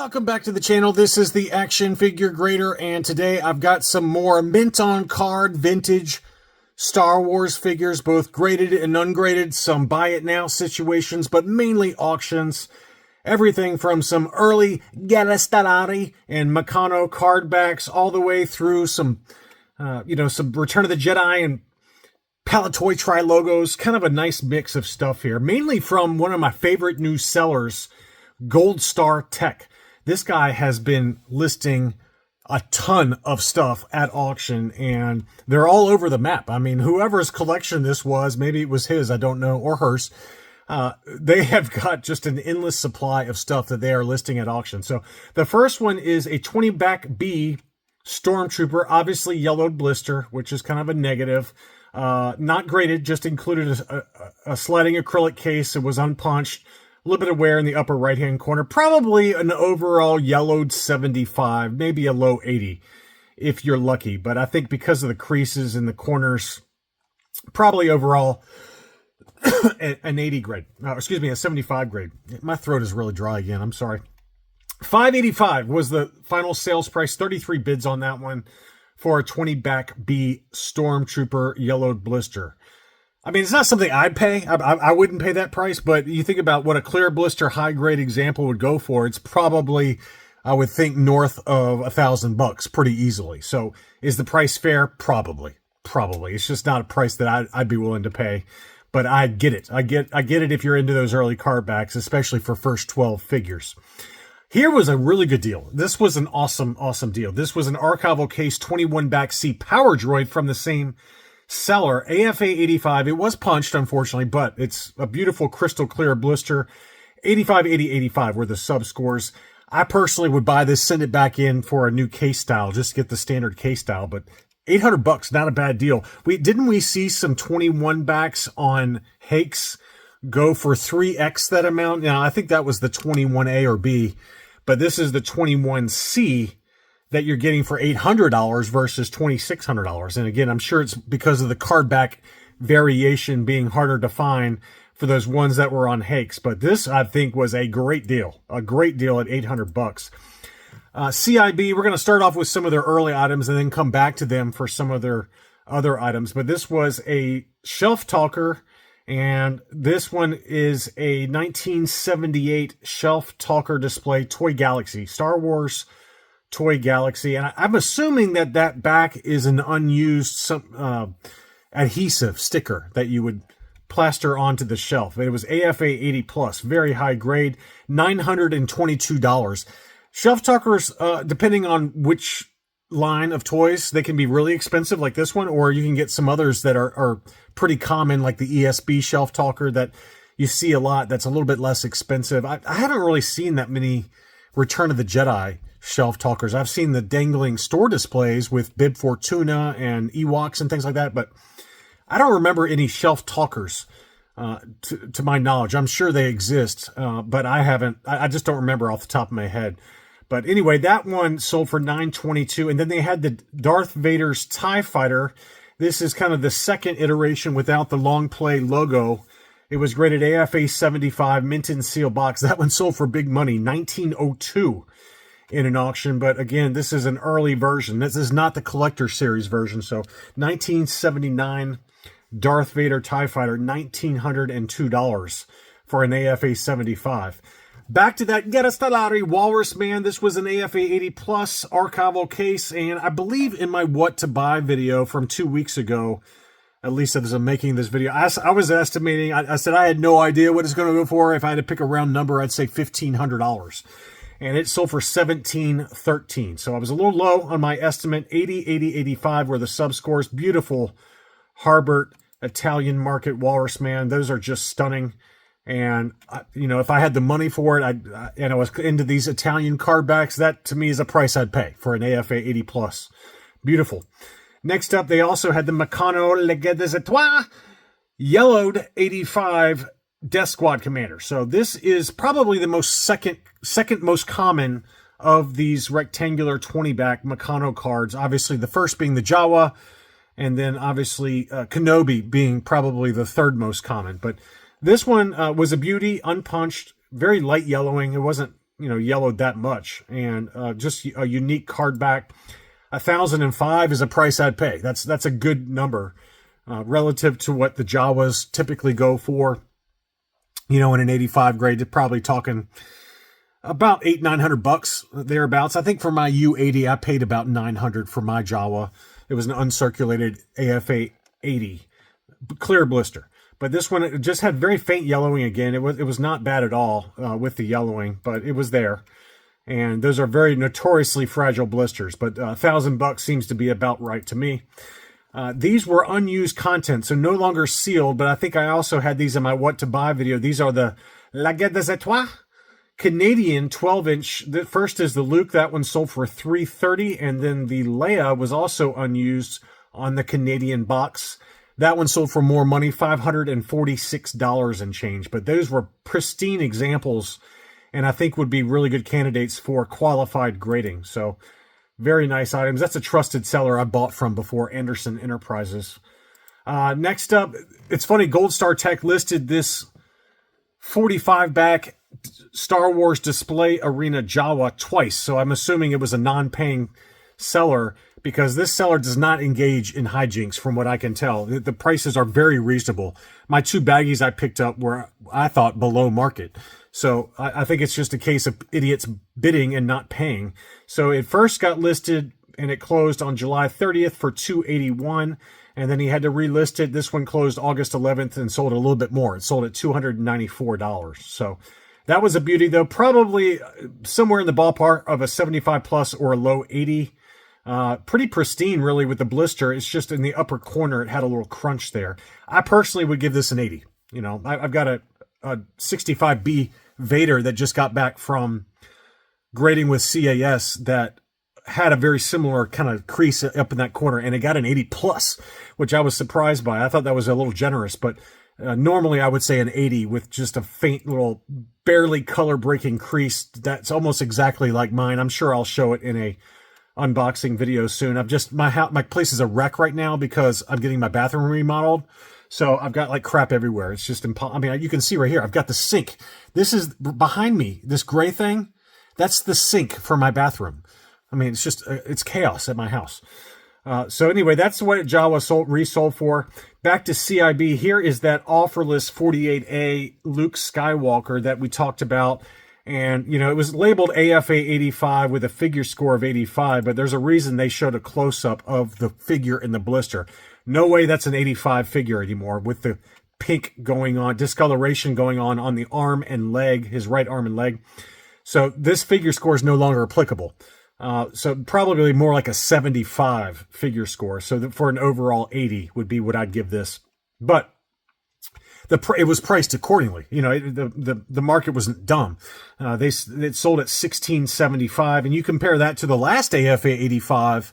Welcome back to the channel. This is the Action Figure Grader, and today I've got some more mint on card vintage Star Wars figures, both graded and ungraded, some buy it now situations, but mainly auctions. Everything from some early Guerra Stellari and Meccano card backs all the way through some Return of the Jedi and Palatoy Tri logos. Kind of a nice mix of stuff here, mainly from one of my favorite new sellers, Gold Star Tech. This guy has been listing a ton of stuff at auction, and they're all over the map. I mean, whoever's collection this was, maybe it was his, I don't know, or hers. They have got just an endless supply of stuff that they are listing at auction. So the first one is a 20 back B Stormtrooper, obviously yellowed blister, which is kind of a negative. Not graded, just included a sliding acrylic case. It was unpunched. A little bit of wear in the upper right-hand corner. Probably an overall yellowed 75, maybe a low 80 if you're lucky. But I think because of the creases in the corners, probably overall an 80 grade. Excuse me, a 75 grade. My throat is really dry again. I'm sorry. $585 was the final sales price. 33 bids on that one for a 20 back B Stormtrooper yellowed blister. I mean, it's not something I'd pay. I wouldn't pay that price, but you think about what a clear blister high grade example would go for. It's probably, I would think, north of $1,000 pretty easily. So is the price fair? Probably. It's just not a price that I'd be willing to pay, but I get it. I get it if you're into those early card backs, especially for first 12 figures. Here was a really good deal. This was an awesome deal. This was an archival case 21 back C Power Droid from the same seller, AFA 85. It was punched, unfortunately, but it's a beautiful crystal clear blister. 85, 80, 85 were the sub scores. I personally would buy this, send it back in for a new case style, just to get the standard case style, but $800, not a bad deal. Didn't we see some 21 backs on Hakes go for 3x that amount? Now, I think that was the 21A or B, but this is the 21C that you're getting for $800 versus $2,600. And again, I'm sure it's because of the card back variation being harder to find for those ones that were on Hakes. But this, I think, was a great deal at $800. CIB, we're going to start off with some of their early items and then come back to them for some of their other items. But this was a shelf talker, and this one is a 1978 shelf talker display Toy Galaxy, Star Wars Toy Galaxy. And I'm assuming that back is an unused adhesive sticker that you would plaster onto the shelf. It was AFA 80 plus, very high grade, $922. Shelf talkers, depending on which line of toys, they can be really expensive like this one, or you can get some others that are pretty common, like the ESB shelf talker that you see a lot that's a little bit less expensive. I haven't really seen that many Return of the Jedi shelf talkers. I've seen the dangling store displays with Bib Fortuna and Ewoks and things like that, but I don't remember any shelf talkers to my knowledge. I'm sure they exist, but I just don't remember off the top of my head. But anyway, that one sold for $922, and then they had the Darth Vader's TIE Fighter. This is kind of the second iteration without the long play logo. It was graded AFA 75, mint in seal box. That one sold for big money, $1902 in an auction. But again, this is an early version. This is not the collector series version. So 1979 Darth Vader TIE Fighter, $1,902 for an AFA 75. Back to that Guerra Stellari Walrus Man. This was an AFA 80 plus archival case, and I believe in my what to buy video from 2 weeks ago, at least as I'm making this video, I was estimating, I said I had no idea what it's going to go for. If I had to pick a round number, I'd say $1,500. And it sold for $1,713. So I was a little low on my estimate. 80, 80, 85 were the sub scores. Beautiful Harbert Italian market Walrus Man. Those are just stunning. And, if I had the money for it, and I was into these Italian card backs, that to me is a price I'd pay for an AFA 80 plus. Beautiful. Next up, they also had the Meccano Legge des Etoiles yellowed 85 Death Squad Commander. So this is probably the second most common of these rectangular 20 back Meccano cards. Obviously, the first being the Jawa, and then obviously Kenobi being probably the third most common. But this one was a beauty, unpunched, very light yellowing. It wasn't yellowed that much. And just a unique card back. 1,005 is a price I'd pay. That's a good number relative to what the Jawas typically go for. In an 85 grade, they're probably talking about $800-900 thereabouts. I think for my U80, I paid about $900 for my Jawa. It was an uncirculated AFA 80, clear blister. But this one, it just had very faint yellowing again. It was not bad at all with the yellowing, but it was there. And those are very notoriously fragile blisters. But $1,000 seems to be about right to me. These were unused content, so no longer sealed. But I think I also had these in my what to buy video. These are the La Guerre des Étoiles Canadian 12-inch. The first is the Luke. That one sold for $330, and then the Leia was also unused on the Canadian box. That one sold for more money, $546 and change. But those were pristine examples, and I think would be really good candidates for qualified grading. So very nice items. That's a trusted seller I bought from before, Anderson Enterprises. Next up, it's funny, Gold Star Tech listed this 45 back Star Wars Display Arena Jawa twice. So I'm assuming it was a non-paying seller, because this seller does not engage in hijinks from what I can tell. The prices are very reasonable. My two baggies I picked up were, I thought, below market. So I think it's just a case of idiots bidding and not paying. So it first got listed and it closed on July 30th for $281. And then he had to relist it. This one closed August 11th and sold a little bit more. It sold at $294. So that was a beauty, though. Probably somewhere in the ballpark of a 75 plus or a low 80. Pretty pristine, really, with the blister. It's just in the upper corner, it had a little crunch there. I personally would give this an 80. I've got a 65B Vader that just got back from grading with CAS that had a very similar kind of crease up in that corner, and it got an 80 plus, which I was surprised by. I thought that was a little generous, but normally I would say an 80 with just a faint little barely color breaking crease. That's almost exactly like mine. I'm sure I'll show it in a unboxing video soon. My place is a wreck right now because I'm getting my bathroom remodeled. So I've got like crap everywhere. It's just impossible. I mean, you can see right here, I've got the sink. This is behind me, this gray thing. That's the sink for my bathroom. I mean, it's just, it's chaos at my house. So anyway, that's what Jawa resold for. Back to CIB. Here is that offerless 48A Luke Skywalker that we talked about. And, it was labeled AFA 85 with a figure score of 85, but there's a reason they showed a close-up of the figure in the blister. No way that's an 85 figure anymore, with the pink going on, discoloration going on the arm and leg, his right arm and leg. So this figure score is no longer applicable. So probably more like a 75 figure score. So that for an overall 80 would be what I'd give this. But it was priced accordingly. The market wasn't dumb. It sold at $1,675, and you compare that to the last AFA 85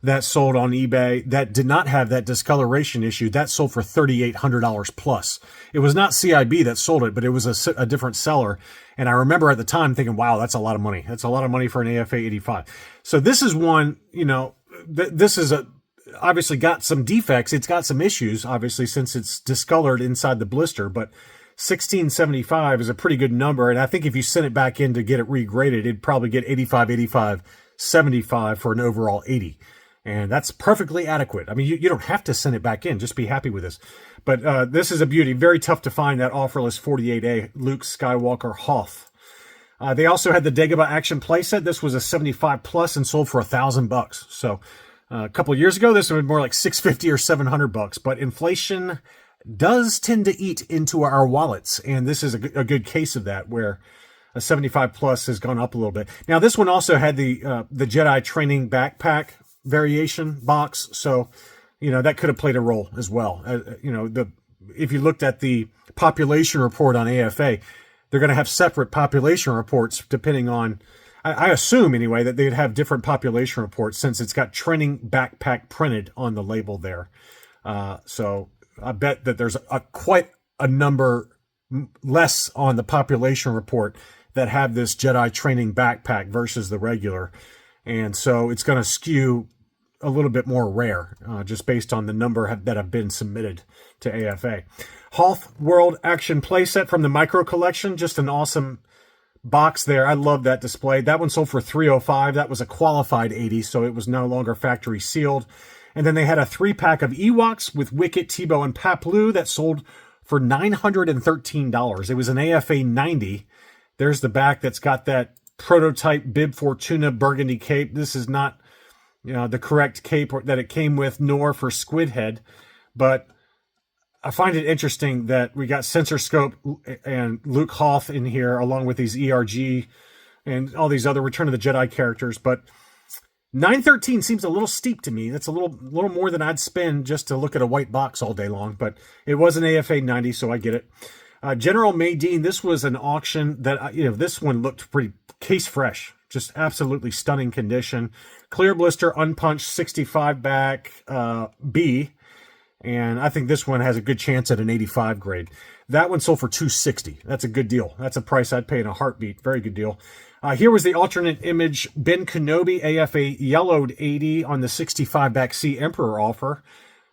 that sold on eBay that did not have that discoloration issue. That sold for $3,800 plus. It was not CIB that sold it, but it was a different seller. And I remember at the time thinking, wow, that's a lot of money. That's a lot of money for an AFA 85. So this is one, this is obviously got some defects. It's got some issues, obviously, since it's discolored inside the blister, but 1675 is a pretty good number. And I think if you sent it back in to get it regraded, it'd probably get 85, 85, 75 for an overall 80. And that's perfectly adequate. I mean, you don't have to send it back in. Just be happy with this. But this is a beauty. Very tough to find that offerless 48A Luke Skywalker Hoth. They also had the Dagobah Action playset. This was a 75 plus and sold for $1,000. So a couple of years ago, this would be more like $650 or $700. But inflation does tend to eat into our wallets, and this is a good case of that, where a 75 plus has gone up a little bit. Now, this one also had the Jedi training backpack variation box, so that could have played a role as well. If you looked at the population report on AFA, they're going to have separate population reports depending on, I assume anyway, that they'd have different population reports since it's got training backpack printed on the label there. So I bet that there's quite a number less on the population report that have this Jedi training backpack versus the regular. And so it's going to skew a little bit more rare, just based on the number that have been submitted to AFA. Hoth World Action playset from the Micro Collection, just an awesome box there. I love that display. That one sold for $305. That was a qualified 80, so it was no longer factory sealed. And then they had a 3-pack of Ewoks with Wicket, Tebow, and Paplu that sold for $913. It was an AFA 90. There's the back that's got that prototype Bib Fortuna burgundy cape. This is not, the correct cape that it came with, nor for Squid Head. But I find it interesting that we got Sensor Scope and Luke Hoth in here, along with these ERG and all these other Return of the Jedi characters. But $913 seems a little steep to me. That's a little more than I'd spend just to look at a white box all day long. But it was an AFA 90, so I get it. General Maydeen, this was an auction that, this one looked pretty case fresh. Just absolutely stunning condition. Clear blister, unpunched, 65 back, B. And I think this one has a good chance at an 85 grade. That one sold for $260. That's a good deal. That's a price I'd pay in a heartbeat. Very good deal. Here was the alternate image Ben Kenobi AFA yellowed 80 on the 65 back C Emperor offer.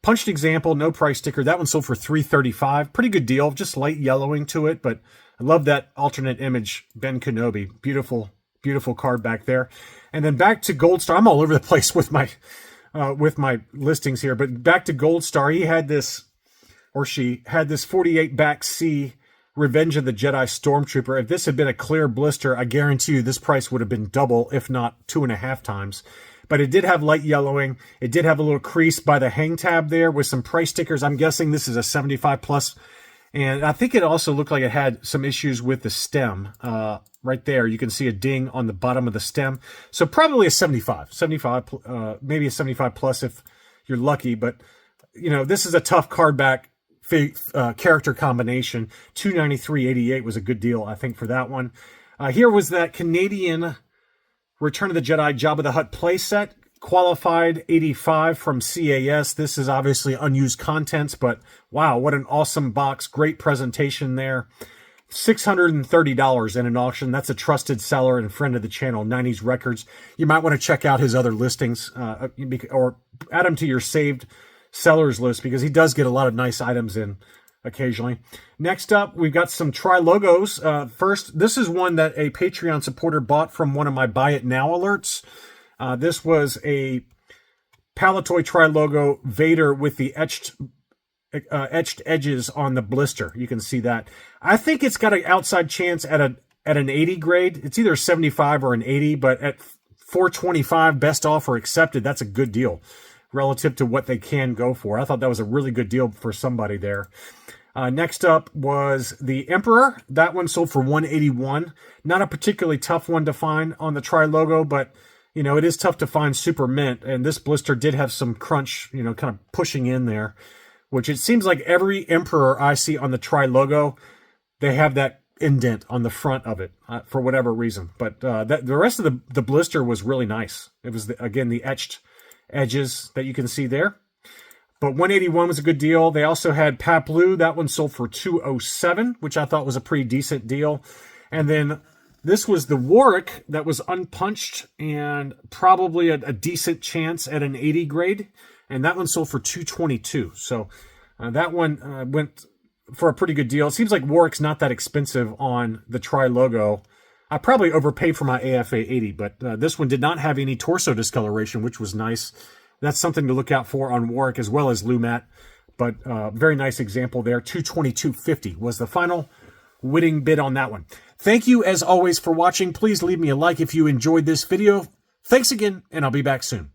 Punched example, no price sticker. That one sold for $335. Pretty good deal. Just light yellowing to it, but I love that alternate image Ben Kenobi. Beautiful, beautiful card back there. And then back to Gold Star. I'm all over the place with my listings here, but back to Gold Star. He had this, or she had this 48 back C Revenge of the Jedi Stormtrooper. If this had been a clear blister, I guarantee you this price would have been double, if not 2.5 times. But it did have light yellowing. It did have a little crease by the hang tab there with some price stickers. I'm guessing this is a 75 plus. And I think it also looked like it had some issues with the stem. Right there, you can see a ding on the bottom of the stem. So probably a 75, maybe a 75 plus if you're lucky. But, this is a tough card back character combination. $293.88 was a good deal, I think, for that one. Here was that Canadian Return of the Jedi Jabba the Hutt playset, qualified 85 from CAS. This is obviously unused contents, but wow, what an awesome box. Great presentation there. $630 in an auction. That's a trusted seller and friend of the channel, 90s Records. You might want to check out his other listings or add him to your saved sellers list because he does get a lot of nice items in occasionally. Next up, we've got some Tri-Logos. First, this is one that a Patreon supporter bought from one of my Buy It Now alerts. This was a Palatoy Tri-Logo Vader with the etched edges on the blister. You can see that. I think it's got an outside chance at an 80 grade. It's either a 75 or an 80, but at $425 best offer accepted, that's a good deal relative to what they can go for. I thought that was a really good deal for somebody there. Next up was the Emperor. That one sold for $181. Not a particularly tough one to find on the Tri-Logo, but it is tough to find super mint, and this blister did have some crunch, kind of pushing in there, which it seems like every Emperor I see on the Tri-Logo, they have that indent on the front of it for whatever reason. But the rest of the blister was really nice. It was, again, the etched edges that you can see there. But $181 was a good deal. They also had Paplu. That one sold for $207, which I thought was a pretty decent deal. And then this was the Warwick that was unpunched and probably a decent chance at an 80 grade. And that one sold for $222. So that one went for a pretty good deal. It seems like Warwick's not that expensive on the Tri-Logo. I probably overpaid for my AFA 80, but this one did not have any torso discoloration, which was nice. That's something to look out for on Warwick as well as Lumat. But very nice example there. $222.50 was the final winning bid on that one. Thank you, as always, for watching. Please leave me a like if you enjoyed this video. Thanks again, and I'll be back soon.